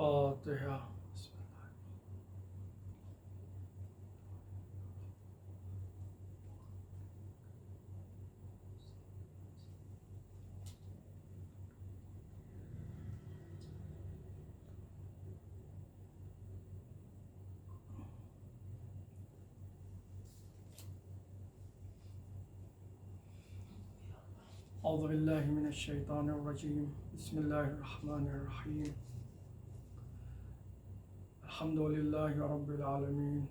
فاتحہ۔ اعوذ باللہ من الشیطان الرجیم، بسم اللہ الرحمن الرحیم، الحمدللہ رب العالمین،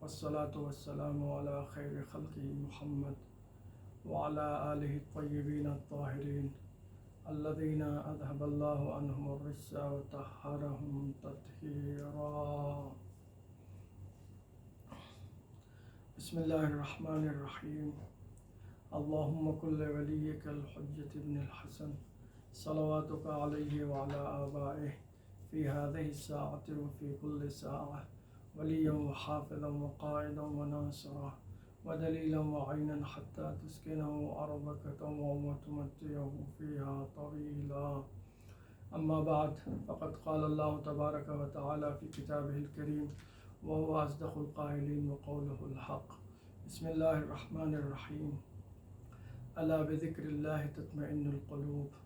والصلاة والسلام علی خیر خلقہ محمد وعلی آلہ الطیبین الطاہرین الذین اذھب اللہ عنہم الرجس وطہرہم تطہیرا۔ بسم اللہ الرحمن الرحیم، اللہم کل ولیک الحجۃ ابن الحسن صلواتک علیہ وعلی آبائہ فی هذه الساعة وفی کل ساعة ولیا وحافظا وقائدا وناصرا ودلیلا وعینا حتی تسکنہ ارضک طوعا وتمتعہ فیہا طویلا۔ اما بعد، فقد قال اللہ تبارک وتعالی فی کتابہ الکریم وهو اصدق القائلین وقولہ الحق۔ بسم اللہ الرحمن الرحیم، الا بذکر اللہ تطمئن القلوب۔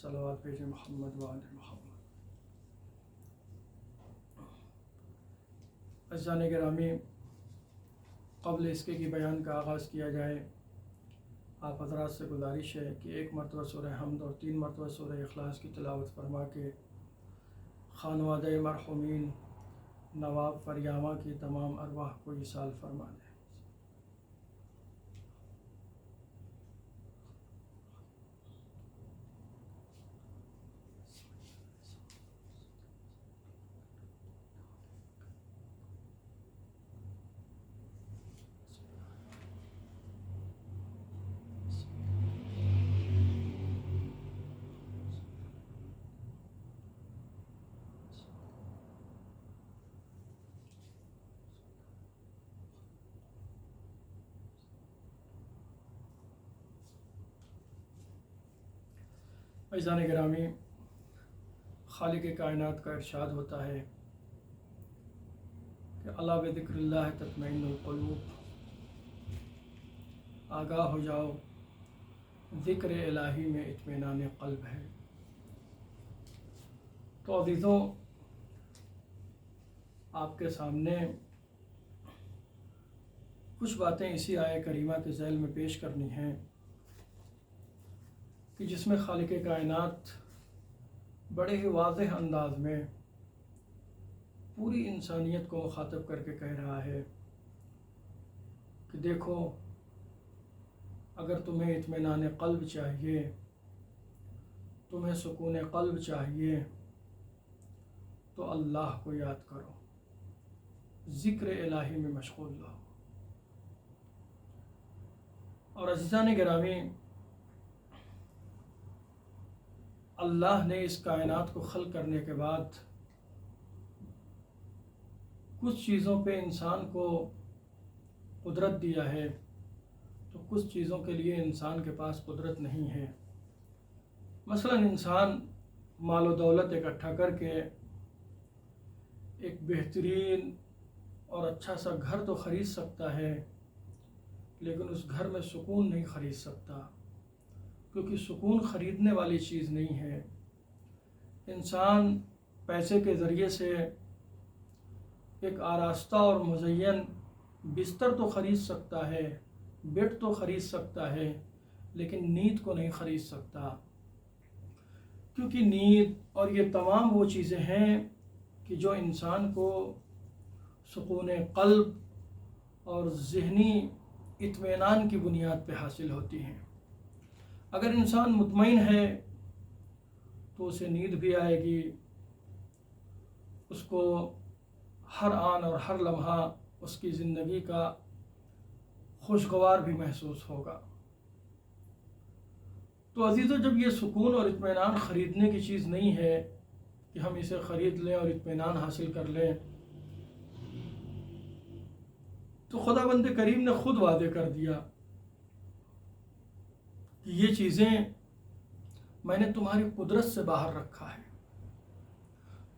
صلوات پیش محمد وآل محمد۔ عزیزان گرامی، قبل اس کے بیان کا آغاز کیا جائے، آپ حضرات سے گزارش ہے کہ ایک مرتبہ سورہ حمد اور 3 مرتبہ سورہ اخلاص کی تلاوت فرما کے خانوادہ مرحومین نواب فریامہ کی تمام ارواح کو ایصال فرما دیں۔ عزیزان گرامی، خالق کائنات کا ارشاد ہوتا ہے کہ الا بذکر اللہ تطمئن القلوب، آگاہ ہو جاؤ، ذکر الہی میں اطمینان قلب ہے۔ تو عزیزوں، آپ کے سامنے کچھ باتیں اسی آیہ کریمہ کے ذیل میں پیش کرنی ہیں کہ جس میں خالق کائنات بڑے ہی واضح انداز میں پوری انسانیت کو مخاطب کر کے کہہ رہا ہے کہ دیکھو، اگر تمہیں اطمینان قلب چاہیے، تمہیں سکون قلب چاہیے، تو اللہ کو یاد کرو، ذکر الہی میں مشغول رہو۔ اور عزیزان گرامی، اللہ نے اس کائنات کو خلق کرنے کے بعد کچھ چیزوں پہ انسان کو قدرت دیا ہے، تو کچھ چیزوں کے لیے انسان کے پاس قدرت نہیں ہے۔ مثلا انسان مال و دولت اکٹھا کر کے ایک بہترین اور اچھا سا گھر تو خرید سکتا ہے، لیکن اس گھر میں سکون نہیں خرید سکتا، کیونکہ سکون خریدنے والی چیز نہیں ہے۔ انسان پیسے کے ذریعے سے ایک آراستہ اور مزین بستر تو خرید سکتا ہے، بیڈ تو خرید سکتا ہے، لیکن نیند کو نہیں خرید سکتا، کیونکہ نیند اور یہ تمام وہ چیزیں ہیں کہ جو انسان کو سکون قلب اور ذہنی اطمینان کی بنیاد پہ حاصل ہوتی ہیں۔ اگر انسان مطمئن ہے تو اسے نیند بھی آئے گی، اس کو ہر آن اور ہر لمحہ اس کی زندگی کا خوشگوار بھی محسوس ہوگا۔ تو عزیزو، جب یہ سکون اور اطمینان خریدنے کی چیز نہیں ہے کہ ہم اسے خرید لیں اور اطمینان حاصل کر لیں، تو خدا بند کریم نے خود وعدے کر دیا کہ یہ چیزیں میں نے تمہاری قدرت سے باہر رکھا ہے،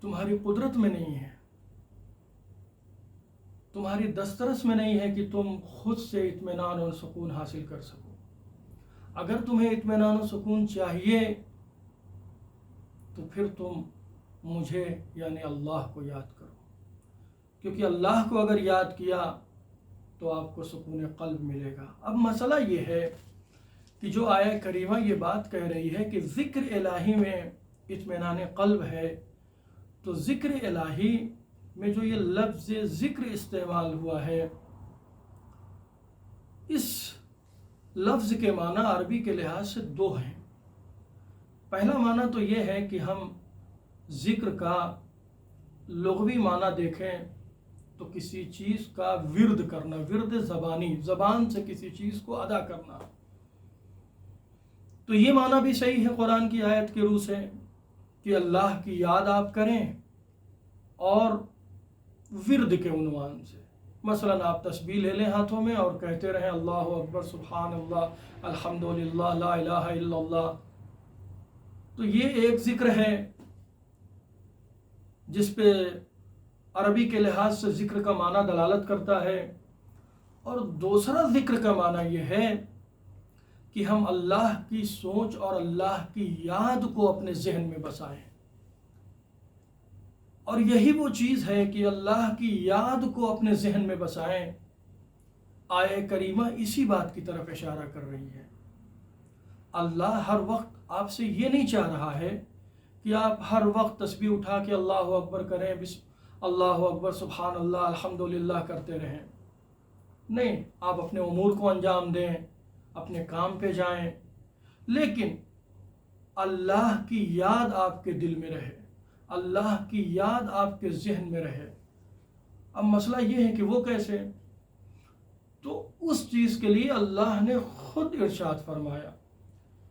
تمہاری قدرت میں نہیں ہے، تمہاری دسترس میں نہیں ہے کہ تم خود سے اطمینان اور سکون حاصل کر سکو۔ اگر تمہیں اطمینان و سکون چاہیے تو پھر تم مجھے یعنی اللہ کو یاد کرو، کیونکہ اللہ کو اگر یاد کیا تو آپ کو سکون قلب ملے گا۔ اب مسئلہ یہ ہے کہ جو آیہ کریمہ یہ بات کہہ رہی ہے کہ ذکر الہی میں اطمینان قلب ہے، تو ذکر الہی میں جو یہ لفظ ذکر استعمال ہوا ہے، اس لفظ کے معنی عربی کے لحاظ سے دو ہیں۔ پہلا معنی تو یہ ہے کہ ہم ذکر کا لغوی معنی دیکھیں تو کسی چیز کا ورد کرنا، ورد زبانی، زبان سے کسی چیز کو ادا کرنا، تو یہ معنی بھی صحیح ہے قرآن کی آیت کے روح سے کہ اللہ کی یاد آپ کریں اور ورد کے عنوان سے۔ مثلا آپ تسبیح لے لیں ہاتھوں میں اور کہتے رہیں اللہ اکبر، سبحان اللہ، الحمدللہ، لا الہ الا اللہ، تو یہ ایک ذکر ہے جس پہ عربی کے لحاظ سے ذکر کا معنی دلالت کرتا ہے۔ اور دوسرا ذکر کا معنی یہ ہے کہ ہم اللہ کی سوچ اور اللہ کی یاد کو اپنے ذہن میں بسائیں، اور یہی وہ چیز ہے کہ اللہ کی یاد کو اپنے ذہن میں بسائیں۔ آیہ کریمہ اسی بات کی طرف اشارہ کر رہی ہے۔ اللہ ہر وقت آپ سے یہ نہیں چاہ رہا ہے کہ آپ ہر وقت تسبیح اٹھا کے اللہ اکبر کریں، اللہ اکبر، سبحان اللہ، الحمدللہ کرتے رہیں۔ نہیں، آپ اپنے امور کو انجام دیں، اپنے کام پہ جائیں، لیکن اللہ کی یاد آپ کے دل میں رہے، اللہ کی یاد آپ کے ذہن میں رہے۔ اب مسئلہ یہ ہے کہ وہ کیسے؟ تو اس چیز کے لیے اللہ نے خود ارشاد فرمایا،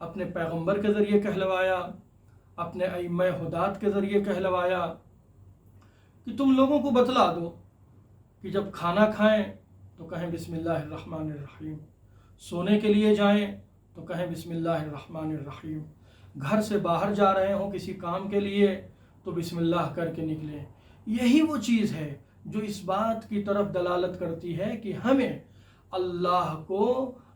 اپنے پیغمبر کے ذریعے کہلوایا، اپنے ائمہ ہدات کے ذریعے کہلوایا کہ تم لوگوں کو بتلا دو کہ جب کھانا کھائیں تو کہیں بسم اللہ الرحمن الرحیم، سونے کے لیے جائیں تو کہیں بسم اللہ الرحمن الرحیم، گھر سے باہر جا رہے ہوں کسی کام کے لیے تو بسم اللہ کر کے نکلیں۔ یہی وہ چیز ہے جو اس بات کی طرف دلالت کرتی ہے کہ ہمیں اللہ کو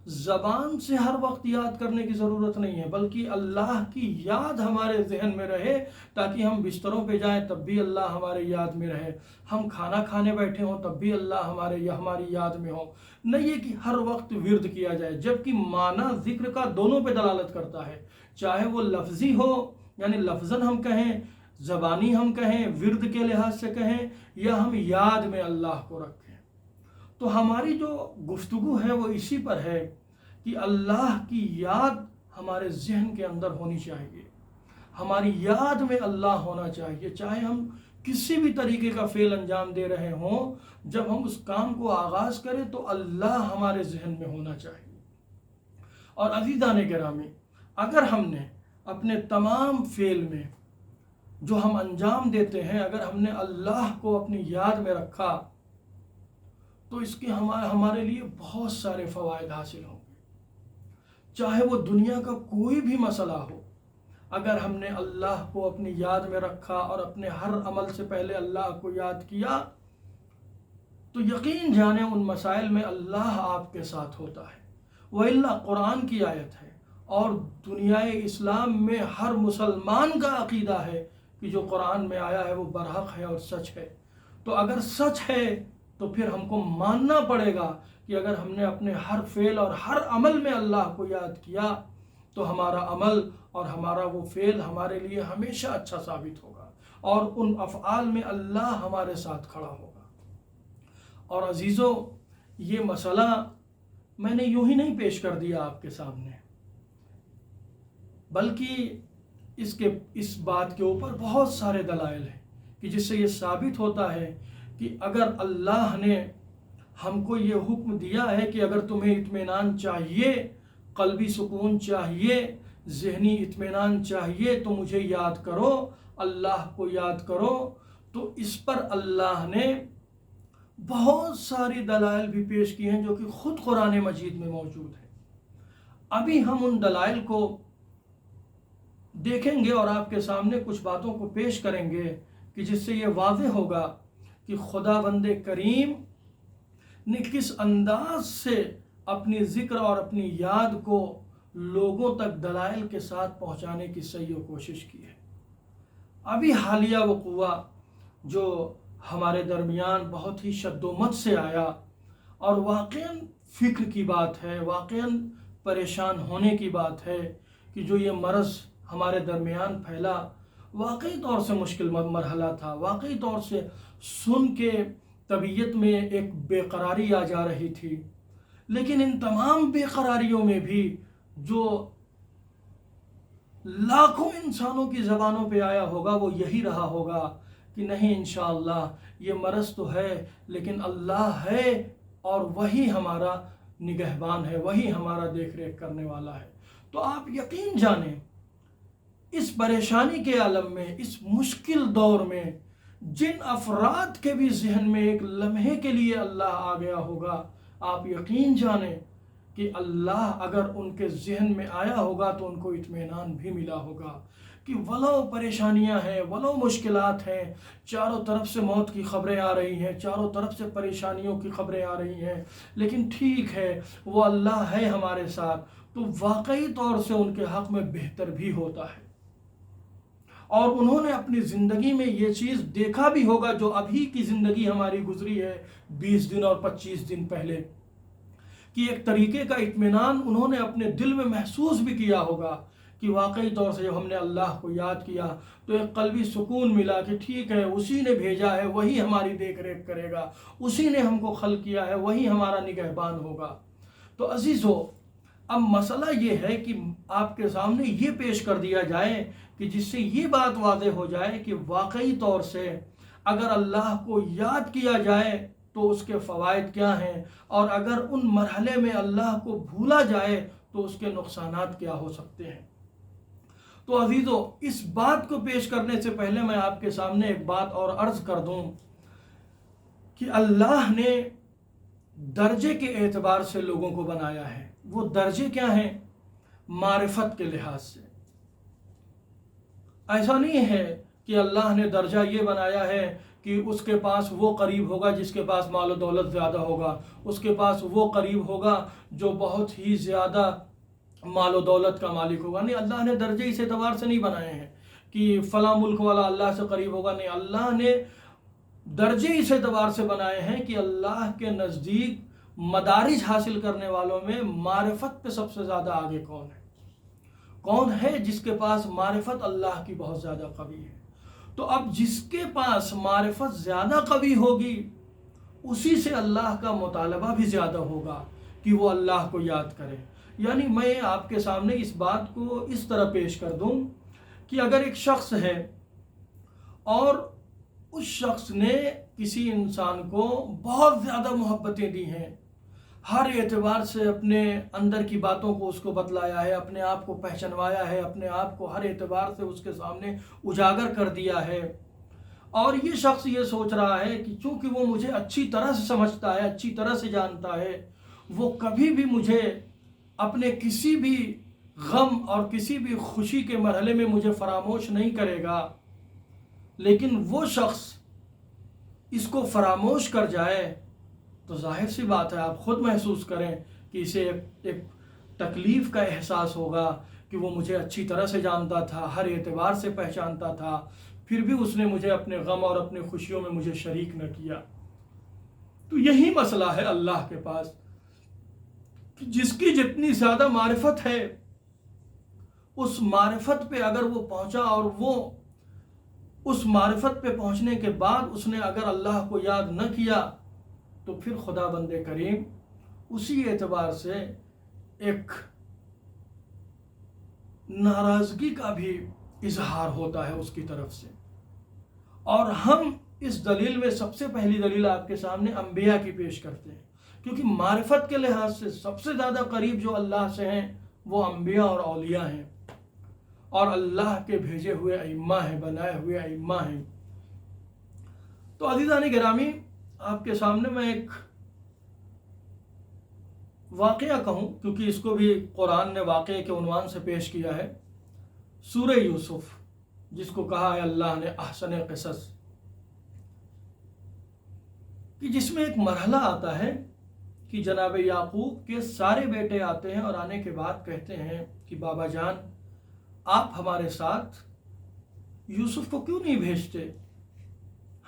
زبان سے ہر وقت یاد کرنے کی ضرورت نہیں ہے، بلکہ اللہ کی یاد ہمارے ذہن میں رہے، تاکہ ہم بستروں پہ جائیں تب بھی اللہ ہمارے یاد میں رہے، ہم کھانا کھانے بیٹھے ہوں تب بھی اللہ ہماری یاد میں ہو۔ نہیں یہ کہ ہر وقت ورد کیا جائے، جبکہ معنی ذکر کا دونوں پہ دلالت کرتا ہے، چاہے وہ لفظی ہو یعنی لفظاً ہم کہیں، زبانی ہم کہیں، ورد کے لحاظ سے کہیں، یا ہم یاد میں اللہ کو رکھیں۔ تو ہماری جو گفتگو ہے وہ اسی پر ہے کہ اللہ کی یاد ہمارے ذہن کے اندر ہونی چاہیے، ہماری یاد میں اللہ ہونا چاہیے، چاہے ہم کسی بھی طریقے کا فعل انجام دے رہے ہوں، جب ہم اس کام کو آغاز کریں تو اللہ ہمارے ذہن میں ہونا چاہیے۔ اور عزیزان گرامی، اگر ہم نے اپنے تمام فعل میں جو ہم انجام دیتے ہیں، اگر ہم نے اللہ کو اپنی یاد میں رکھا تو اس کے ہمارے لیے بہت سارے فوائد حاصل ہوں گے۔ چاہے وہ دنیا کا کوئی بھی مسئلہ ہو، اگر ہم نے اللہ کو اپنی یاد میں رکھا اور اپنے ہر عمل سے پہلے اللہ کو یاد کیا تو یقین جانیں ان مسائل میں اللہ آپ کے ساتھ ہوتا ہے۔ وَإِلَّا قرآن کی آیت ہے اور دنیائے اسلام میں ہر مسلمان کا عقیدہ ہے کہ جو قرآن میں آیا ہے وہ برحق ہے اور سچ ہے۔ تو اگر سچ ہے تو پھر ہم کو ماننا پڑے گا کہ اگر ہم نے اپنے ہر فعل اور ہر عمل میں اللہ کو یاد کیا تو ہمارا عمل اور ہمارا وہ فعل ہمارے لیے ہمیشہ اچھا ثابت ہوگا، اور ان افعال میں اللہ ہمارے ساتھ کھڑا ہوگا۔ اور عزیزو، یہ مسئلہ میں نے یوں ہی نہیں پیش کر دیا آپ کے سامنے، بلکہ اس بات کے اوپر بہت سارے دلائل ہیں کہ جس سے یہ ثابت ہوتا ہے کہ اگر اللہ نے ہم کو یہ حکم دیا ہے کہ اگر تمہیں اطمینان چاہیے، قلبی سکون چاہیے، ذہنی اطمینان چاہیے تو مجھے یاد کرو، اللہ کو یاد کرو، تو اس پر اللہ نے بہت ساری دلائل بھی پیش کی ہیں جو کہ خود قرآن مجید میں موجود ہیں۔ ابھی ہم ان دلائل کو دیکھیں گے اور آپ کے سامنے کچھ باتوں کو پیش کریں گے کہ جس سے یہ واضح ہوگا کہ خدا بند کریم نے کس انداز سے اپنی ذکر اور اپنی یاد کو لوگوں تک دلائل کے ساتھ پہنچانے کی صحیح کوشش کی ہے۔ ابھی حالیہ وقوع جو ہمارے درمیان بہت ہی شد و مت سے آیا اور واقعاً فکر کی بات ہے، واقعاً پریشان ہونے کی بات ہے کہ جو یہ مرض ہمارے درمیان پھیلا، واقعی طور سے مشکل مرحلہ تھا۔ واقعی طور سے سن کے طبیعت میں ایک بے قراری آ جا رہی تھی، لیکن ان تمام بے قراریوں میں بھی جو لاکھوں انسانوں کی زبانوں پہ آیا ہوگا وہ یہی رہا ہوگا کہ نہیں، انشاءاللہ یہ مرض تو ہے لیکن اللہ ہے اور وہی ہمارا نگہبان ہے، وہی ہمارا دیکھ ریکھ کرنے والا ہے۔ تو آپ یقین جانیں اس پریشانی کے عالم میں، اس مشکل دور میں جن افراد کے بھی ذہن میں ایک لمحے کے لیے اللہ آ گیا ہوگا، آپ یقین جانیں کہ اللہ اگر ان کے ذہن میں آیا ہوگا تو ان کو اطمینان بھی ملا ہوگا کہ ولو پریشانیاں ہیں، ولو مشکلات ہیں، چاروں طرف سے موت کی خبریں آ رہی ہیں، چاروں طرف سے پریشانیوں کی خبریں آ رہی ہیں، لیکن ٹھیک ہے، وہ اللہ ہے ہمارے ساتھ، تو واقعی طور سے ان کے حق میں بہتر بھی ہوتا ہے۔ اور انہوں نے اپنی زندگی میں یہ چیز دیکھا بھی ہوگا جو ابھی کی زندگی ہماری گزری ہے 20 دن اور 25 دن پہلے، کہ ایک طریقے کا اطمینان انہوں نے اپنے دل میں محسوس بھی کیا ہوگا کہ واقعی طور سے جب ہم نے اللہ کو یاد کیا تو ایک قلبی سکون ملا کہ ٹھیک ہے، اسی نے بھیجا ہے، وہی ہماری دیکھ ریکھ کرے گا، اسی نے ہم کو خلق کیا ہے، وہی ہمارا نگہبان ہوگا۔ تو عزیزو، اب مسئلہ یہ ہے کہ آپ کے سامنے یہ پیش کر دیا جائے کہ جس سے یہ بات واضح ہو جائے کہ واقعی طور سے اگر اللہ کو یاد کیا جائے تو اس کے فوائد کیا ہیں، اور اگر ان مرحلے میں اللہ کو بھولا جائے تو اس کے نقصانات کیا ہو سکتے ہیں۔ تو عزیزو، اس بات کو پیش کرنے سے پہلے میں آپ کے سامنے ایک بات اور عرض کر دوں کہ اللہ نے درجے کے اعتبار سے لوگوں کو بنایا ہے۔ وہ درجے کیا ہیں؟ معرفت کے لحاظ سے۔ ایسا نہیں ہے کہ اللہ نے درجہ یہ بنایا ہے کہ اس کے پاس وہ قریب ہوگا جس کے پاس مال و دولت زیادہ ہوگا، اس کے پاس وہ قریب ہوگا جو بہت ہی زیادہ مال و دولت کا مالک ہوگا۔ نہیں، اللہ نے درجے اس اعتبار سے نہیں بنائے ہیں کہ فلاں ملک والا اللہ سے قریب ہوگا۔ نہیں، اللہ نے درجے اس اعتبار سے بنائے ہیں کہ اللہ کے نزدیک مدارج حاصل کرنے والوں میں معرفت پہ سب سے زیادہ آگے کون ہے جس کے پاس معرفت اللہ کی بہت زیادہ قوی ہے۔ تو اب جس کے پاس معرفت زیادہ قوی ہوگی اسی سے اللہ کا مطالبہ بھی زیادہ ہوگا کہ وہ اللہ کو یاد کرے۔ یعنی میں آپ کے سامنے اس بات کو اس طرح پیش کر دوں کہ اگر ایک شخص ہے اور اس شخص نے کسی انسان کو بہت زیادہ محبتیں دی ہیں، ہر اعتبار سے اپنے اندر کی باتوں کو اس کو بتلایا ہے، اپنے آپ کو پہچنوایا ہے، اپنے آپ کو ہر اعتبار سے اس کے سامنے اجاگر کر دیا ہے، اور یہ شخص یہ سوچ رہا ہے کہ چونکہ وہ مجھے اچھی طرح سے سمجھتا ہے، اچھی طرح سے جانتا ہے، وہ کبھی بھی مجھے اپنے کسی بھی غم اور کسی بھی خوشی کے مرحلے میں مجھے فراموش نہیں کرے گا، لیکن وہ شخص اس کو فراموش کر جائے تو ظاہر سی بات ہے، آپ خود محسوس کریں کہ اسے ایک تکلیف کا احساس ہوگا کہ وہ مجھے اچھی طرح سے جانتا تھا، ہر اعتبار سے پہچانتا تھا، پھر بھی اس نے مجھے اپنے غم اور اپنے خوشیوں میں مجھے شریک نہ کیا۔ تو یہی مسئلہ ہے اللہ کے پاس کہ جس کی جتنی زیادہ معرفت ہے اس معرفت پہ اگر وہ پہنچا اور وہ اس معرفت پہ پہنچنے کے بعد اس نے اگر اللہ کو یاد نہ کیا تو پھر خدا بند کریم اسی اعتبار سے ایک ناراضگی کا بھی اظہار ہوتا ہے اس کی طرف سے۔ اور ہم اس دلیل میں سب سے پہلی دلیل آپ کے سامنے انبیاء کی پیش کرتے ہیں، کیونکہ معرفت کے لحاظ سے سب سے زیادہ قریب جو اللہ سے ہیں وہ انبیاء اور اولیاء ہیں، اور اللہ کے بھیجے ہوئے ائمہ ہیں، بنائے ہوئے ائمہ ہیں۔ تو عزیزان گرامی، آپ کے سامنے میں ایک واقعہ کہوں، کیونکہ اس کو بھی قرآن نے واقعے کے عنوان سے پیش کیا ہے۔ سورہ یوسف، جس کو کہا ہے اللہ نے احسن قصص، کہ جس میں ایک مرحلہ آتا ہے کہ جناب یعقوب کے سارے بیٹے آتے ہیں اور آنے کے بعد کہتے ہیں کہ بابا جان آپ ہمارے ساتھ یوسف کو کیوں نہیں بھیجتے؟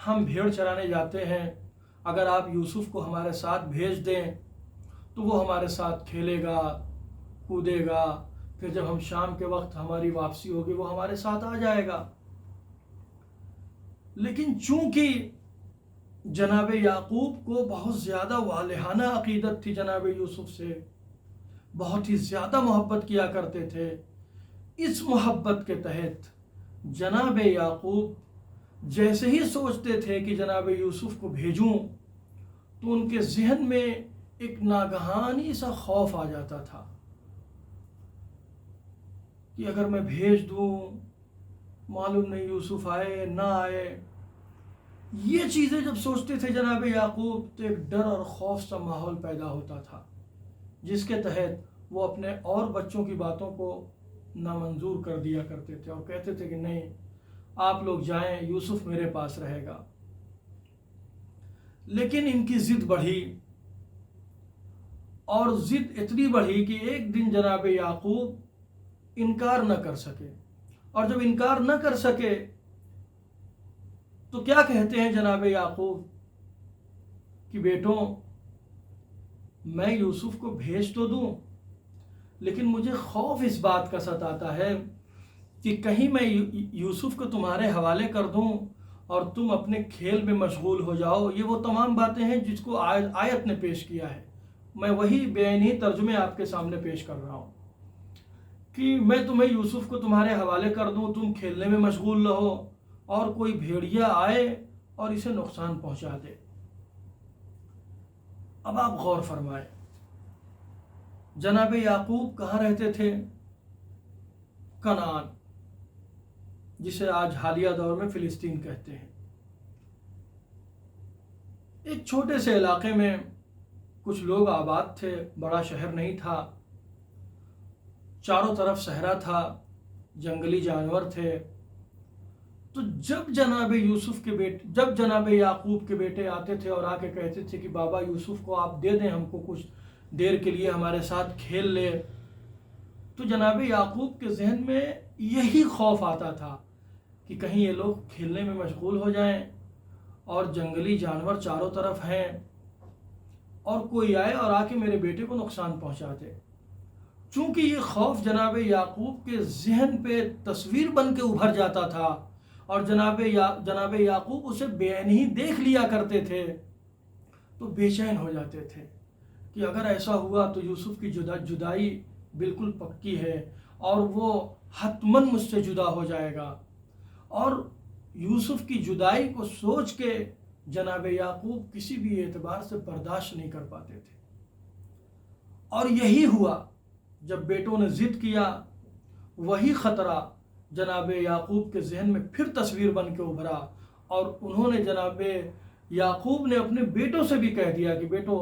ہم بھیڑ چرانے جاتے ہیں، اگر آپ یوسف کو ہمارے ساتھ بھیج دیں تو وہ ہمارے ساتھ کھیلے گا، کودے گا، پھر جب ہم شام کے وقت ہماری واپسی ہوگی وہ ہمارے ساتھ آ جائے گا۔ لیکن چونکہ جناب یعقوب کو بہت زیادہ والہانہ عقیدت تھی جناب یوسف سے، بہت ہی زیادہ محبت کیا کرتے تھے، اس محبت کے تحت جناب یعقوب جیسے ہی سوچتے تھے کہ جناب یوسف کو بھیجوں تو ان کے ذہن میں ایک ناگہانی سا خوف آ جاتا تھا کہ اگر میں بھیج دوں معلوم نہیں یوسف آئے نہ آئے۔ یہ چیزیں جب سوچتے تھے جناب یعقوب تو ایک ڈر اور خوف سا ماحول پیدا ہوتا تھا، جس کے تحت وہ اپنے اور بچوں کی باتوں کو نامنظور کر دیا کرتے تھے اور کہتے تھے کہ نہیں آپ لوگ جائیں، یوسف میرے پاس رہے گا۔ لیکن ان کی ضد بڑھی اور ضد اتنی بڑھی کہ ایک دن جناب یعقوب انکار نہ کر سکے، اور جب انکار نہ کر سکے تو کیا کہتے ہیں جناب یعقوب کہ بیٹوں میں یوسف کو بھیج تو دوں لیکن مجھے خوف اس بات کا ستاتا ہے کہ کہیں میں یوسف کو تمہارے حوالے کر دوں اور تم اپنے کھیل میں مشغول ہو جاؤ۔ یہ وہ تمام باتیں ہیں جس کو آیت نے پیش کیا ہے، میں وہی بےعینی ترجمے آپ کے سامنے پیش کر رہا ہوں کہ میں تمہیں یوسف کو تمہارے حوالے کر دوں، تم کھیلنے میں مشغول رہو اور کوئی بھیڑیا آئے اور اسے نقصان پہنچا دے۔ اب آپ غور فرمائیں، جناب یعقوب کہاں رہتے تھے؟ کنعان، جسے آج حالیہ دور میں فلسطین کہتے ہیں۔ ایک چھوٹے سے علاقے میں کچھ لوگ آباد تھے، بڑا شہر نہیں تھا، چاروں طرف صحرا تھا، جنگلی جانور تھے۔ تو جب جناب یعقوب کے بیٹے آتے تھے اور آ کے کہتے تھے کہ بابا یوسف کو آپ دے دیں، ہم کو کچھ دیر کے لیے ہمارے ساتھ کھیل لے، تو جناب یعقوب کے ذہن میں یہی خوف آتا تھا کہ کہیں یہ لوگ کھیلنے میں مشغول ہو جائیں اور جنگلی جانور چاروں طرف ہیں اور کوئی آئے اور آ کے میرے بیٹے کو نقصان پہنچا دے۔ چونکہ یہ خوف جناب یعقوب کے ذہن پہ تصویر بن کے ابھر جاتا تھا اور جناب یعقوب اسے بے عینی دیکھ لیا کرتے تھے تو بے چین ہو جاتے تھے کہ اگر ایسا ہوا تو یوسف کی جدائی بالکل پکی ہے اور وہ حتماً مجھ سے جدا ہو جائے گا۔ اور یوسف کی جدائی کو سوچ کے جناب یعقوب کسی بھی اعتبار سے برداشت نہیں کر پاتے تھے۔ اور یہی ہوا، جب بیٹوں نے ضد کیا وہی خطرہ جناب یعقوب کے ذہن میں پھر تصویر بن کے ابھرا اور انہوں نے جناب یعقوب نے اپنے بیٹوں سے بھی کہہ دیا کہ بیٹو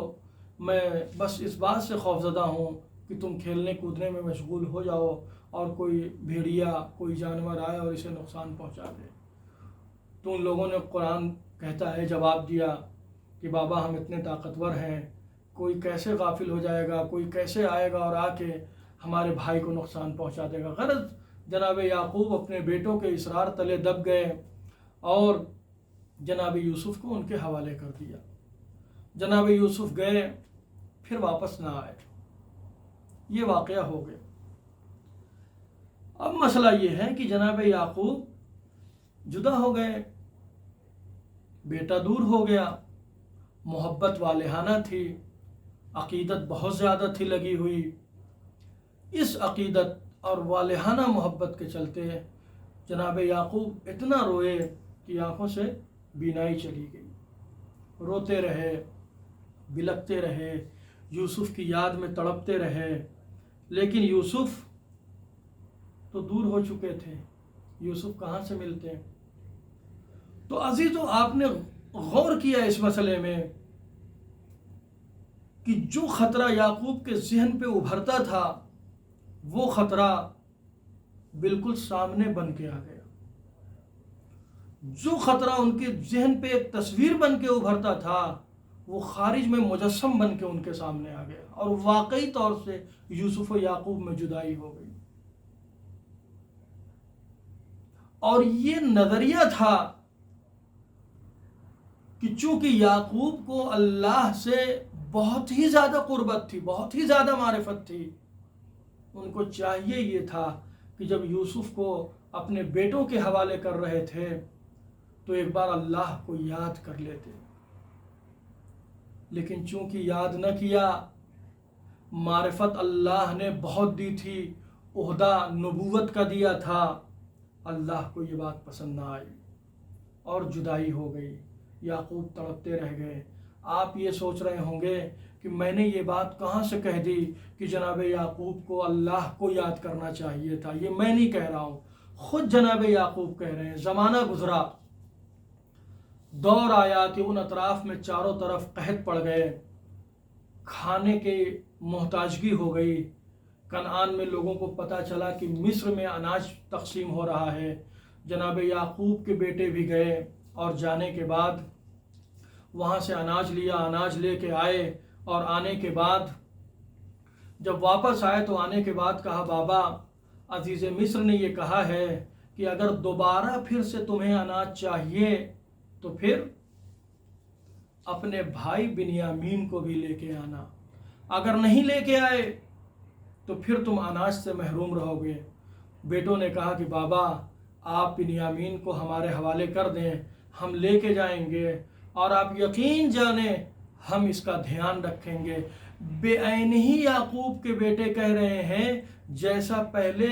میں بس اس بات سے خوفزدہ ہوں کہ تم کھیلنے کودنے میں مشغول ہو جاؤ اور کوئی بھیڑیا کوئی جانور آئے اور اسے نقصان پہنچا دے۔ تو ان لوگوں نے، قرآن کہتا ہے، جواب دیا کہ بابا ہم اتنے طاقتور ہیں، کوئی کیسے غافل ہو جائے گا، کوئی کیسے آئے گا اور آ کے ہمارے بھائی کو نقصان پہنچا دے گا۔ غرض جناب یعقوب اپنے بیٹوں کے اصرار تلے دب گئے اور جناب یوسف کو ان کے حوالے کر دیا۔ جناب یوسف گئے، پھر واپس نہ آئے، یہ واقعہ ہو گیا۔ اب مسئلہ یہ ہے کہ جناب یعقوب جدا ہو گئے، بیٹا دور ہو گیا، محبت والہانہ تھی، عقیدت بہت زیادہ تھی لگی ہوئی۔ اس عقیدت اور والہانہ محبت کے چلتے جناب یعقوب اتنا روئے کہ آنکھوں سے بینائی چلی گئی، روتے رہے، بلکتے رہے، یوسف کی یاد میں تڑپتے رہے، لیکن یوسف تو دور ہو چکے تھے، یوسف کہاں سے ملتے؟ تو عزیزو، آپ نے غور کیا اس مسئلے میں کہ جو خطرہ یعقوب کے ذہن پہ ابھرتا تھا وہ خطرہ بالکل سامنے بن کے آ گیا۔ جو خطرہ ان کے ذہن پہ ایک تصویر بن کے ابھرتا تھا وہ خارج میں مجسم بن کے ان کے سامنے آ گیا اور واقعی طور سے یوسف و یعقوب میں جدائی ہو گئی. اور یہ نظریہ تھا کہ چونکہ یعقوب کو اللہ سے بہت ہی زیادہ قربت تھی، بہت ہی زیادہ معرفت تھی، ان کو چاہیے یہ تھا کہ جب یوسف کو اپنے بیٹوں کے حوالے کر رہے تھے تو ایک بار اللہ کو یاد کر لیتے. لیکن چونکہ یاد نہ کیا، معرفت اللہ نے بہت دی تھی، عہدہ نبوت کا دیا تھا، اللہ کو یہ بات پسند نہ آئی اور جدائی ہو گئی. یعقوب تڑپتے رہ گئے. آپ یہ سوچ رہے ہوں گے کہ میں نے یہ بات کہاں سے کہہ دی کہ جناب یعقوب کو اللہ کو یاد کرنا چاہیے تھا. یہ میں نہیں کہہ رہا ہوں، خود جناب یعقوب کہہ رہے ہیں. زمانہ گزرا، دور آیا کہ ان اطراف میں چاروں طرف قحط پڑ گئے، کھانے کی محتاجگی ہو گئی. کنعان میں لوگوں کو پتہ چلا کہ مصر میں اناج تقسیم ہو رہا ہے. جناب یعقوب کے بیٹے بھی گئے اور جانے کے بعد وہاں سے اناج لیا، اناج لے کے آئے. اور آنے کے بعد جب واپس آئے تو آنے کے بعد کہا، بابا عزیز مصر نے یہ کہا ہے کہ اگر دوبارہ پھر سے تمہیں اناج چاہیے تو پھر اپنے بھائی بنیامین کو بھی لے کے آنا، اگر نہیں لے کے آئے تو پھر تم اناج سے محروم رہو گے. بیٹوں نے کہا کہ بابا آپ بنیامین کو ہمارے حوالے کر دیں، ہم لے کے جائیں گے اور آپ یقین جانیں ہم اس کا دھیان رکھیں گے. بے عین ہی یعقوب کے بیٹے کہہ رہے ہیں جیسا پہلے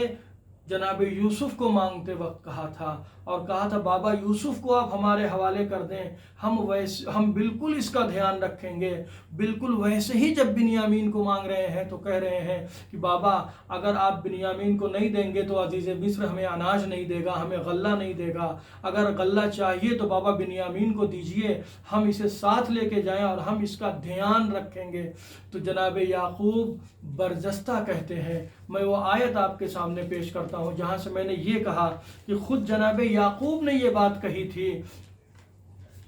جناب یوسف کو مانگتے وقت کہا تھا، اور کہا تھا بابا یوسف کو آپ ہمارے حوالے کر دیں، ہم بالکل اس کا دھیان رکھیں گے. بالکل ویسے ہی جب بنیامین کو مانگ رہے ہیں تو کہہ رہے ہیں کہ بابا اگر آپ بنیامین کو نہیں دیں گے تو عزیز مصر ہمیں اناج نہیں دے گا، ہمیں غلہ نہیں دے گا. اگر غلہ چاہیے تو بابا بنیامین کو دیجئے، ہم اسے ساتھ لے کے جائیں اور ہم اس کا دھیان رکھیں گے. تو جناب یعقوب برجستہ کہتے ہیں. میں وہ آیت آپ کے سامنے پیش کرتا ہوں جہاں سے میں نے یہ کہا کہ خود جناب یعقوب نے یہ بات کہی تھی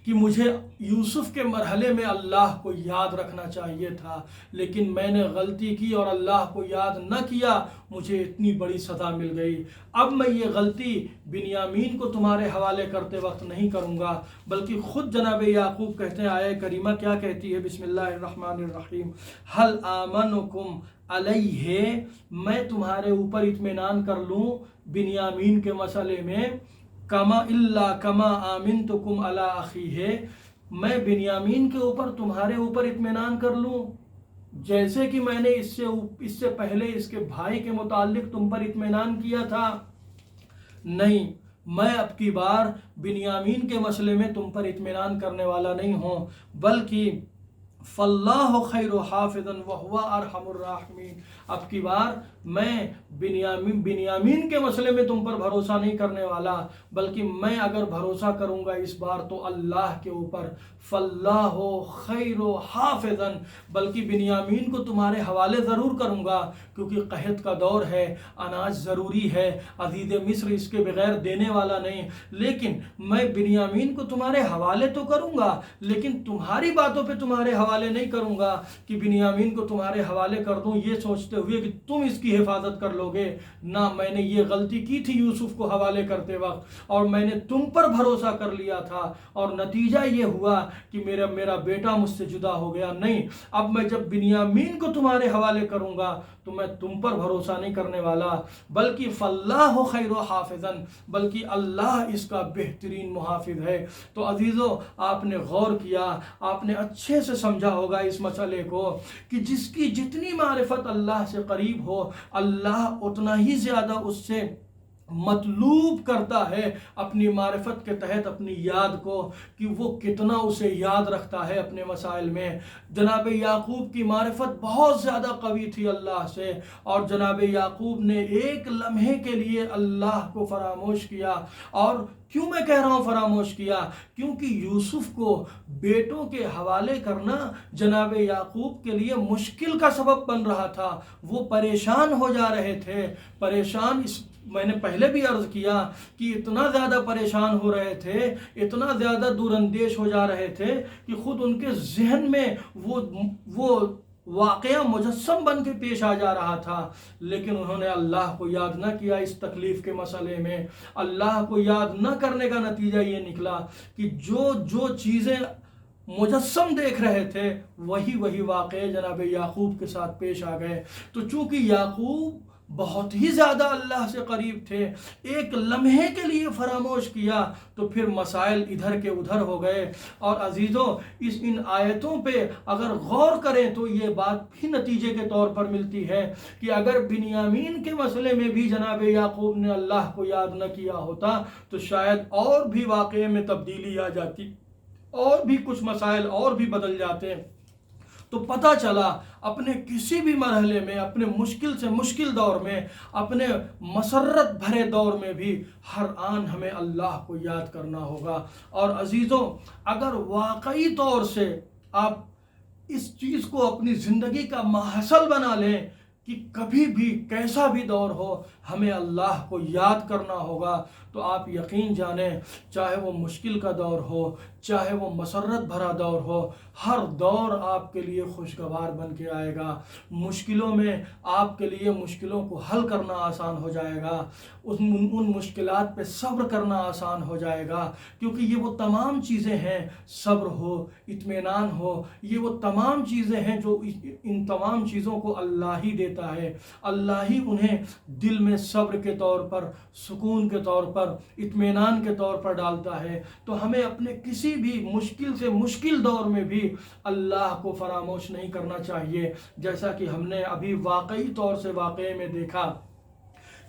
کہ مجھے یوسف کے مرحلے میں اللہ کو یاد رکھنا چاہیے تھا، لیکن میں نے غلطی کی اور اللہ کو یاد نہ کیا، مجھے اتنی بڑی سزا مل گئی. اب میں یہ غلطی بنیامین کو تمہارے حوالے کرتے وقت نہیں کروں گا. بلکہ خود جناب یعقوب کہتے ہیں، آیہ کریمہ کیا کہتی ہے، بسم اللہ الرحمن الرحیم، ہل آمنکم علیہ، میں تمہارے اوپر اطمینان کر لوں بنیامین کے مسئلے میں، کما اللہ کما آمنتکم علی اخیہ، میں بنیامین کے اوپر تمہارے اوپر اطمینان کر لوں جیسے کہ میں نے اس سے پہلے اس کے بھائی کے متعلق تم پر اطمینان کیا تھا. نہیں، میں اب کی بار بنیامین کے مسئلے میں تم پر اطمینان کرنے والا نہیں ہوں، بلکہ فاللہ خیر حافظا وہو ارحم الراحمین، اب کی بار میں بنیامین کے مسئلے میں تم پر بھروسہ نہیں کرنے والا، بلکہ میں اگر بھروسہ کروں گا اس بار تو اللہ کے اوپر، فاللہ خیر حافظا، بلکہ بنیامین کو تمہارے حوالے ضرور کروں گا کیونکہ قحط کا دور ہے، اناج ضروری ہے، عزیز مصر اس کے بغیر دینے والا نہیں. لیکن میں بنیامین کو تمہارے حوالے تو کروں گا، لیکن تمہاری باتوں پہ تمہارے حوالے نہیں کروں گا کہ بنیامین کو تمہارے حوالے کر دوں یہ سوچتے ہوئے کہ تم اس کی حفاظت کر لو گے. نہ، میں نے یہ غلطی کی تھی یوسف کو حوالے کرتے وقت اور میں نے تم پر بھروسہ کر لیا تھا اور نتیجہ یہ ہوا کہ میرا بیٹا مجھ سے جدا ہو گیا. نہیں، اب میں جب بنیامین کو تمہارے حوالے کروں گا تو میں تم پر بھروسہ نہیں کرنے والا، بلکہ فاللہ خیر حافظا، بلکہ اللہ اس کا بہترین محافظ ہے. تو عزیزو، آپ نے غور کیا، آپ نے اچھے سے سمجھا ہوگا اس مسئلے کو کہ جس کی جتنی معرفت اللہ سے قریب ہو، اللہ اتنا ہی زیادہ اس سے مطلوب کرتا ہے اپنی معرفت کے تحت اپنی یاد کو، کہ وہ کتنا اسے یاد رکھتا ہے اپنے مسائل میں. جناب یعقوب کی معرفت بہت زیادہ قوی تھی اللہ سے، اور جناب یعقوب نے ایک لمحے کے لیے اللہ کو فراموش کیا. اور کیوں میں کہہ رہا ہوں فراموش کیا؟ کیونکہ یوسف کو بیٹوں کے حوالے کرنا جناب یعقوب کے لیے مشکل کا سبب بن رہا تھا. وہ پریشان ہو جا رہے تھے، پریشان میں نے پہلے بھی عرض کیا کہ اتنا زیادہ پریشان ہو رہے تھے، اتنا زیادہ دور اندیش ہو جا رہے تھے کہ خود ان کے ذہن میں وہ واقعہ مجسم بن کے پیش آ جا رہا تھا، لیکن انہوں نے اللہ کو یاد نہ کیا اس تکلیف کے مسئلے میں۔ اللہ کو یاد نہ کرنے کا نتیجہ یہ نکلا کہ جو چیزیں مجسم دیکھ رہے تھے وہی واقعے جناب یعقوب کے ساتھ پیش آ گئے۔ تو چونکہ یعقوب بہت ہی زیادہ اللہ سے قریب تھے، ایک لمحے کے لیے فراموش کیا تو پھر مسائل ادھر کے ادھر ہو گئے۔ اور عزیزوں، ان آیتوں پہ اگر غور کریں تو یہ بات بھی نتیجے کے طور پر ملتی ہے کہ اگر بنیامین کے مسئلے میں بھی جناب یعقوب نے اللہ کو یاد نہ کیا ہوتا تو شاید اور بھی واقعے میں تبدیلی آ جاتی، اور بھی کچھ مسائل اور بھی بدل جاتے۔ تو پتہ چلا اپنے کسی بھی مرحلے میں، اپنے مشکل سے مشکل دور میں، اپنے مسرت بھرے دور میں بھی ہر آن ہمیں اللہ کو یاد کرنا ہوگا۔ اور عزیزوں، اگر واقعی طور سے آپ اس چیز کو اپنی زندگی کا ماحصل بنا لیں کہ کبھی بھی کیسا بھی دور ہو ہمیں اللہ کو یاد کرنا ہوگا، تو آپ یقین جانیں چاہے وہ مشکل کا دور ہو، چاہے وہ مسرت بھرا دور ہو، ہر دور آپ کے لیے خوشگوار بن کے آئے گا۔ مشکلوں میں آپ کے لیے مشکلوں کو حل کرنا آسان ہو جائے گا، ان مشکلات پہ صبر کرنا آسان ہو جائے گا، کیونکہ یہ وہ تمام چیزیں ہیں، صبر ہو، اطمینان ہو، یہ وہ تمام چیزیں ہیں جو ان تمام چیزوں کو اللہ ہی دیتا ہے۔ اللہ ہی انہیں دل میں صبر کے طور پر، سکون کے طور پر، اطمینان کے طور پر ڈالتا ہے۔ تو ہمیں اپنے کسی بھی مشکل سے مشکل دور میں بھی اللہ کو فراموش نہیں کرنا چاہیے، جیسا کہ ہم نے ابھی واقعی طور سے واقعے میں دیکھا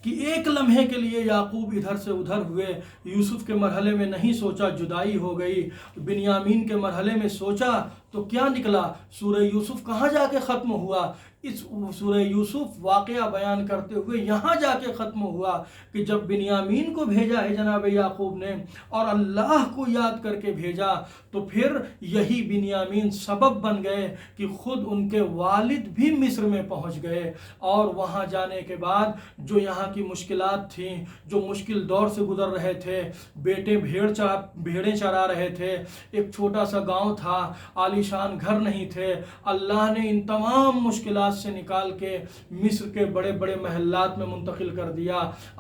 کہ ایک لمحے کے لیے یعقوب ادھر سے ادھر ہوئے۔ یوسف کے مرحلے میں نہیں سوچا جدائی ہو گئی، بنیامین کے مرحلے میں سوچا تو کیا نکلا؟ سورہ یوسف کہاں جا کے ختم ہوا؟ اس سورہ یوسف واقعہ بیان کرتے ہوئے یہاں جا کے ختم ہوا کہ جب بنیامین کو بھیجا ہے جناب یعقوب نے اور اللہ کو یاد کر کے بھیجا، تو پھر یہی بنیامین سبب بن گئے کہ خود ان کے والد بھی مصر میں پہنچ گئے، اور وہاں جانے کے بعد جو یہاں کی مشکلات تھیں، جو مشکل دور سے گزر رہے تھے، بیٹے بھیڑیں چرا رہے تھے، ایک چھوٹا سا گاؤں تھا، عالیشان گھر نہیں تھے، اللہ نے ان تمام مشکلات سے نکال کے مصر کے بڑے بڑے محلات میں منتقل کر دیا،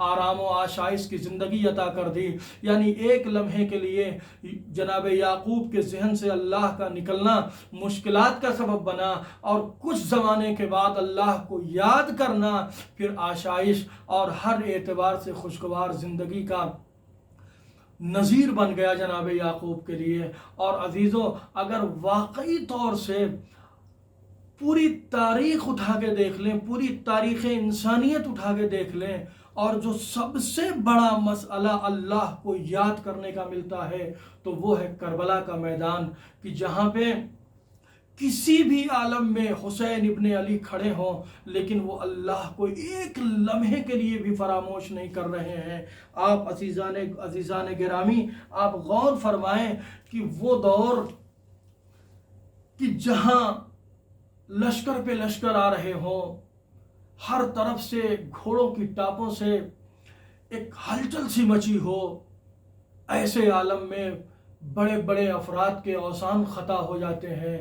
آرام و آشائش کی زندگی عطا کر دی۔ یعنی ایک لمحے کے لیے جناب یعقوب کے ذہن سے اللہ کا نکلنا مشکلات کا سبب بنا، اور کچھ زمانے کے بعد اللہ کو یاد کرنا پھر آشائش اور ہر اعتبار سے خوشگوار زندگی کا نظیر بن گیا جناب یعقوب کے لیے۔ اور عزیزوں، اگر واقعی طور سے پوری تاریخ اٹھا کے دیکھ لیں، پوری تاریخ انسانیت اٹھا کے دیکھ لیں، اور جو سب سے بڑا مسئلہ اللہ کو یاد کرنے کا ملتا ہے تو وہ ہے کربلا کا میدان، کہ جہاں پہ کسی بھی عالم میں حسین ابن علی کھڑے ہوں لیکن وہ اللہ کو ایک لمحے کے لیے بھی فراموش نہیں کر رہے ہیں۔ آپ عزیزان گرامی، آپ غور فرمائیں کہ وہ دور کہ جہاں لشکر پہ لشکر آ رہے ہوں، ہر طرف سے گھوڑوں کی ٹاپوں سے ایک ہلچل سی مچی ہو، ایسے عالم میں بڑے بڑے افراد کے اوسان خطا ہو جاتے ہیں،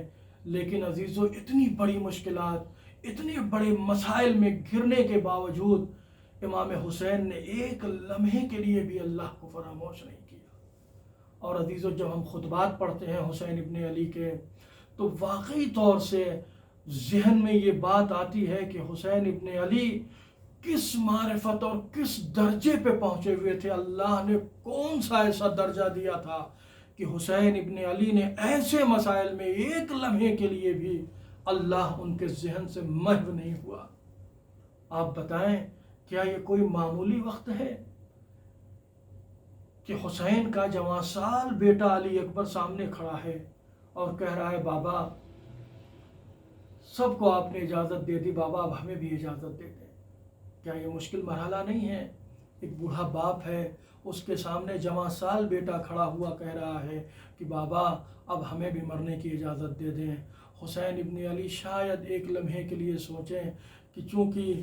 لیکن عزیزو اتنی بڑی مشکلات، اتنے بڑے مسائل میں گھرنے کے باوجود امام حسین نے ایک لمحے کے لیے بھی اللہ کو فراموش نہیں کیا۔ اور عزیزو، جب ہم خطبات پڑھتے ہیں حسین ابن علی کے تو واقعی طور سے ذہن میں یہ بات آتی ہے کہ حسین ابن علی کس معرفت اور کس درجے پہ پہنچے ہوئے تھے، اللہ نے کون سا ایسا درجہ دیا تھا کہ حسین ابن علی نے ایسے مسائل میں ایک لمحے کے لیے بھی اللہ ان کے ذہن سے محو نہیں ہوا۔ آپ بتائیں کیا یہ کوئی معمولی وقت ہے کہ حسین کا جوان سال بیٹا علی اکبر سامنے کھڑا ہے اور کہہ رہا ہے بابا سب کو آپ نے اجازت دے دی، بابا اب ہمیں بھی اجازت دے دیں۔ کیا یہ مشکل مرحلہ نہیں ہے؟ ایک بوڑھا باپ ہے، اس کے سامنے جوان سال بیٹا کھڑا ہوا کہہ رہا ہے کہ بابا اب ہمیں بھی مرنے کی اجازت دے دیں۔ حسین ابن علی شاید ایک لمحے کے لیے سوچیں کہ چونکہ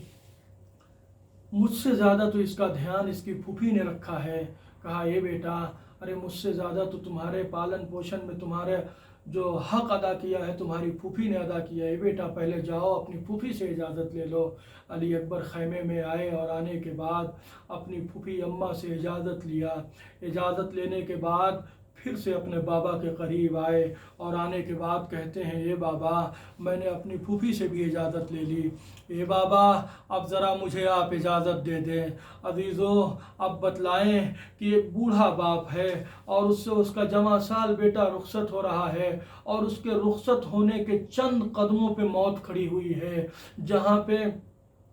مجھ سے زیادہ تو اس کا دھیان اس کی پھوپھی نے رکھا ہے۔ کہا اے بیٹا، ارے مجھ سے زیادہ تو تمہارے پالن پوشن میں تمہارے جو حق ادا کیا ہے تمہاری پھوپھی نے ادا کیا ہے۔ بیٹا پہلے جاؤ اپنی پھوپھی سے اجازت لے لو۔ علی اکبر خیمے میں آئے اور آنے کے بعد اپنی پھوپھی اماں سے اجازت لیا۔ اجازت لینے کے بعد پھر سے اپنے بابا کے قریب آئے اور آنے کے بعد کہتے ہیں اے بابا، میں نے اپنی پھوپھی سے بھی اجازت لے لی، اے بابا اب ذرا مجھے آپ اجازت دے دیں۔ عزیزو، اب بتلائیں کہ ایک بوڑھا باپ ہے اور اس سے اس کا جوان سال بیٹا رخصت ہو رہا ہے، اور اس کے رخصت ہونے کے چند قدموں پہ موت کھڑی ہوئی ہے، جہاں پہ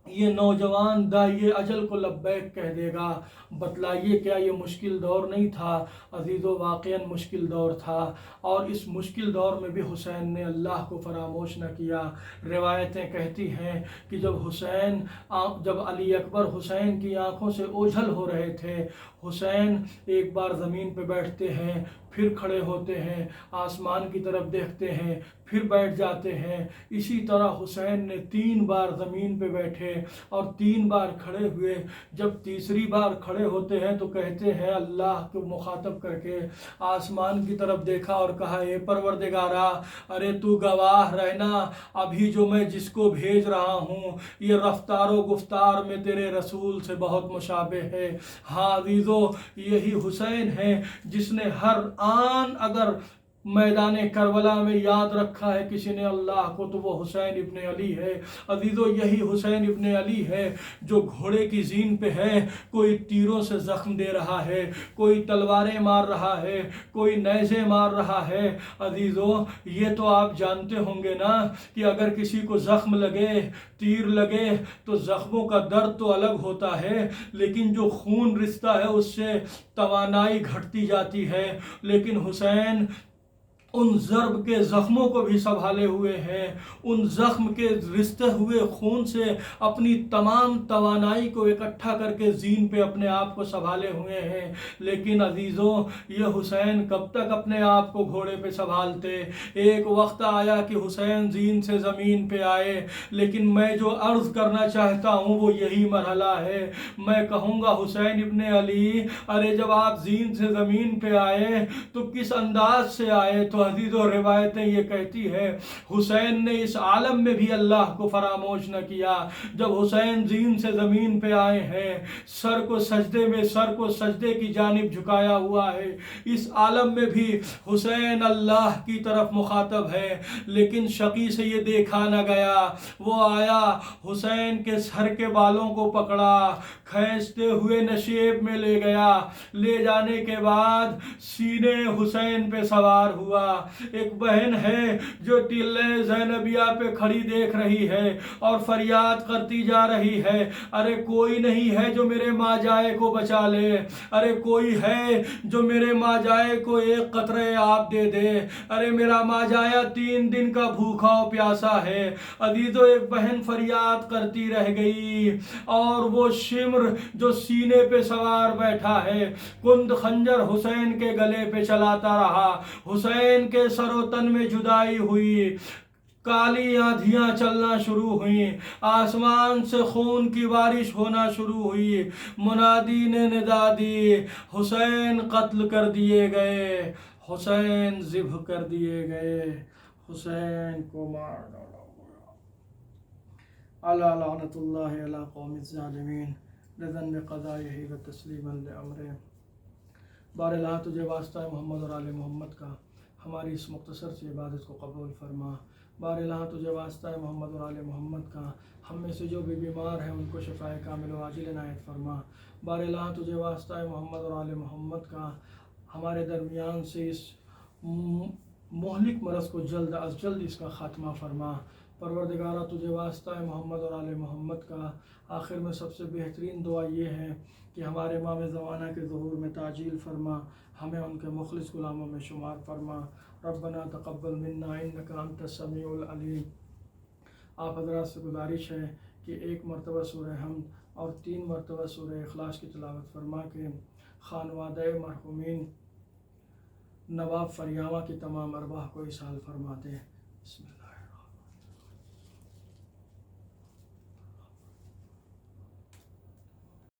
یہ نوجوان داعیے اجل کو لبیک کہہ دے گا۔ بتلائیے کیا یہ مشکل دور نہیں تھا؟ عزیزو، واقعاً مشکل دور تھا، اور اس مشکل دور میں بھی حسین نے اللہ کو فراموش نہ کیا۔ روایتیں کہتی ہیں کہ جب علی اکبر حسین کی آنکھوں سے اوجھل ہو رہے تھے، حسین ایک بار زمین پہ بیٹھتے ہیں، پھر کھڑے ہوتے ہیں، آسمان کی طرف دیکھتے ہیں، پھر بیٹھ جاتے ہیں۔ اسی طرح حسین نے 3 بار زمین پہ بیٹھے اور 3 بار کھڑے ہوئے۔ جب تیسری بار کھڑے ہوتے ہیں تو کہتے ہیں، اللہ کو مخاطب کر کے آسمان کی طرف دیکھا اور کہا اے پروردگارا، ارے تو گواہ رہنا، ابھی جو میں جس کو بھیج رہا ہوں یہ رفتار و گفتار میں تیرے رسول سے بہت مشابہ ہے۔ ہاں عزیزو، یہی حسین ہے جس نے ہر آن اگر میدان کربلا میں یاد رکھا ہے کسی نے اللہ کو تو وہ حسین ابن علی ہے۔ عزیزو، یہی حسین ابن علی ہے جو گھوڑے کی زین پہ ہے، کوئی تیروں سے زخم دے رہا ہے، کوئی تلواریں مار رہا ہے، کوئی نیزے مار رہا ہے۔ عزیزو، یہ تو آپ جانتے ہوں گے نا کہ اگر کسی کو زخم لگے، تیر لگے تو زخموں کا درد تو الگ ہوتا ہے، لیکن جو خون رستا ہے اس سے توانائی گھٹتی جاتی ہے۔ لیکن حسین ان ضرب کے زخموں کو بھی سنبھالے ہوئے ہیں، ان زخم کے رستے ہوئے خون سے اپنی تمام توانائی کو اکٹھا کر کے زین پہ اپنے آپ کو سنبھالے ہوئے ہیں۔ لیکن عزیزو، یہ حسین کب تک اپنے آپ کو گھوڑے پہ سنبھالتے؟ ایک وقت آیا کہ حسین زین سے زمین پہ آئے، لیکن میں جو عرض کرنا چاہتا ہوں وہ یہی مرحلہ ہے۔ میں کہوں گا حسین ابن علی، ارے جب آپ زین سے زمین پہ آئے تو کس انداز سے آئے؟ تو عزیزو، روایتیں یہ کہتی ہے حسین نے اس عالم میں بھی اللہ کو فراموش نہ کیا۔ جب حسین زین سے زمین پہ آئے ہیں، سر کو سجدے کی جانب جھکایا ہوا ہے، اس عالم میں بھی حسین اللہ کی طرف مخاطب ہے، لیکن شقی سے یہ دیکھا نہ گیا۔ وہ آیا، حسین کے سر کے بالوں کو پکڑا، کھینچتے ہوئے نشیب میں لے گیا، لے جانے کے بعد سینے حسین پہ سوار ہوا۔ ایک بہن ہے جو ٹلے زینبیہ پہ کھڑی دیکھ رہی ہے اور فریاد کرتی جا رہی ہے، ارے کوئی نہیں ہے جو میرے ماں جائے کو بچا لے، ارے کوئی ہے جو میرے ماں جائے کو ایک قطرے آب دے دے، ارے میرا ماں جایا 3 دن کا بھوکا و پیاسا ہے۔ عزیزو، ایک بہن فریاد کرتی رہ گئی، اور وہ شمر جو سینے پہ سوار بیٹھا ہے کند خنجر حسین کے گلے پہ چلاتا رہا۔ حسین کے سر و تن میں جدائی ہوئی، کالی آندھیاں چلنا شروع ہوئیں، آسمان سے خون کی بارش ہونا شروع ہوئی۔ منادی نے ندا دی، حسین قتل کر دیے گئے، حسین ذبح کر دیے گئے، حسین کو مار ڈالا گیا۔ الا لعنت اللہ علی قوم الظالمین رضا بقضائہ و تسلیما لامرہ۔ بار اللہ تجھے واسطہ محمد اور آل محمد کا ہماری اس مختصر سی عبادت کو قبول فرما۔ بار اللہ تجھے واسطہ محمد اور آل محمد کا ہم میں سے جو بھی بیمار ہیں ان کو شفاء کامل و عاجل عنایت فرما۔ بار اللہ تجھے واسطہ محمد اور آل محمد کا ہمارے درمیان سے اس مہلک مرض کو جلد از جلد اس کا خاتمہ فرما۔ پروردگارہ تجھے واسطہ محمد اور آل محمد کا آخر میں سب سے بہترین دعا یہ ہے کہ ہمارے امام زمانہ کے ظہور میں تعجیل فرما، ہمیں ان کے مخلص غلاموں میں شمار فرما۔ ربنا تقبل منا انک انت السمیع العلیم۔ آپ حضرات سے گزارش ہے کہ 1 مرتبہ سورہ حمد اور 3 مرتبہ سورہ اخلاص کی تلاوت فرما کے خانوادہ مرحومین نواب فریامہ کی تمام ارواح کو ایصال فرما دیں۔ بسم اللہ۔